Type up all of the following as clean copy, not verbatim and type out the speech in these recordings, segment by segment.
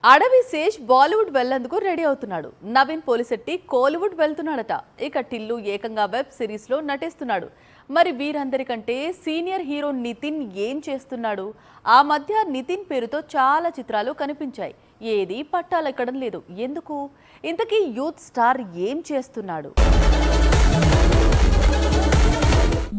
అడవి శేష్ బాలీవుడ్ వెళ్లేందుకు రెడీ అవుతున్నాడు. నవీన్ పోలిశెట్టి కోలీవుడ్ వెళ్తున్నాడట. ఇక టిల్లు ఏకంగా వెబ్ సిరీస్ లో నటిస్తున్నాడు. మరి వీరందరికంటే సీనియర్ హీరో నితిన్ ఏం చేస్తున్నాడు? ఆ మధ్య నితిన్ పేరుతో చాలా చిత్రాలు కనిపించాయి. ఏది పట్టాలెక్కడం లేదు. ఎందుకు? ఇంతకీ యూత్ స్టార్ ఏం చేస్తున్నాడు?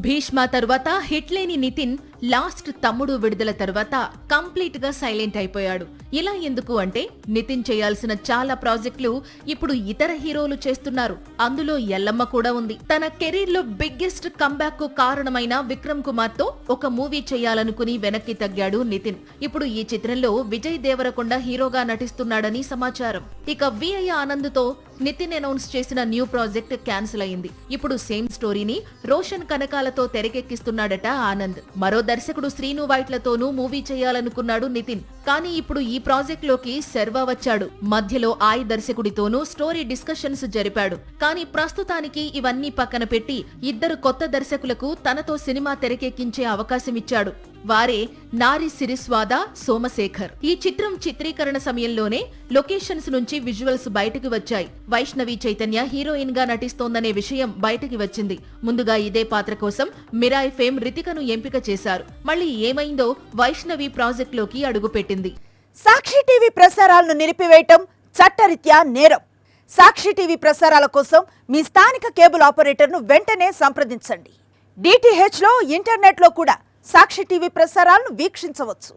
భీష్మ తర్వాత హిట్ లేని నితిన్ లాస్ట్ తమ్ముడు విడుదల తర్వాత కంప్లీట్ గా సైలెంట్ అయిపోయాడు. ఇలా ఎందుకు అంటే నితిన్ చేయాల్సిన చాలా ప్రాజెక్టులు ఇప్పుడు ఇతర హీరోలు చేస్తున్నారు. అందులో ఎల్లమ్మ కూడా ఉంది. తన కెరీర్ లో బిగ్గెస్ట్ కంబ్యాక్ కు కారణమైన విక్రమ్ కుమార్ తో ఒక మూవీ చేయాలనుకుని వెనక్కి తగ్గాడు నితిన్. ఇప్పుడు ఈ చిత్రంలో విజయ్ దేవరకొండ హీరోగా నటిస్తున్నాడని సమాచారం. ఇక విఐ ఆనంద్ తో నితిన్ అనౌన్స్ చేసిన న్యూ ప్రాజెక్ట్ క్యాన్సిల్ అయింది. ఇప్పుడు సేమ్ స్టోరీని రోషన్ కనకాలతో తెరకెక్కిస్తున్నాడట ఆనంద్. మరో దర్శకుడు శ్రీను వైట్లతోనూ మూవీ చేయాలనుకున్నాడు నితిన్. కానీ ఇప్పుడు ఈ ప్రాజెక్ట్ లోకి శర్వా వచ్చాడు. మధ్యలో ఆయ్ దర్శకుడితోనూ స్టోరీ డిస్కషన్స్ జరిపాడు. కానీ ప్రస్తుతానికి ఇవన్నీ పక్కన పెట్టి ఇద్దరు కొత్త దర్శకులకు తనతో సినిమా తెరకెక్కించే అవకాశం ఇచ్చాడు. వారే నారి సిరిస్వాద, సోమశేఖర్. ఈ చిత్రం చిత్రీకరణ సమయంలోనే లొకేషన్స్ నుంచి విజువల్స్ బయటకు వచ్చాయి. వైష్ణవి చైతన్య హీరోయిన్ గా నటిస్తోందనే విషయం బయటకి వచ్చింది. ముందుగా ఇదే పాత్ర కోసం మిరాయ్ ఫేమ్ రితికను ఎంపిక చేశారు. మళ్ళీ ఏమైందో వైష్ణవి ప్రాజెక్ట్ లోకి అడుగుపెట్టింది. సాక్షి టీవీ ప్రసారాలను నిలిపివేయటం చట్టరీత్యా నేరం. సాక్షి టీవీ ప్రసారాల కోసం మీ స్థానిక కేబుల్ ఆపరేటర్ను వెంటనే సంప్రదించండి. డిటిహెచ్ లో, ఇంటర్నెట్ లో కూడా సాక్షి టీవీ ప్రసారాలను వీక్షించవచ్చు.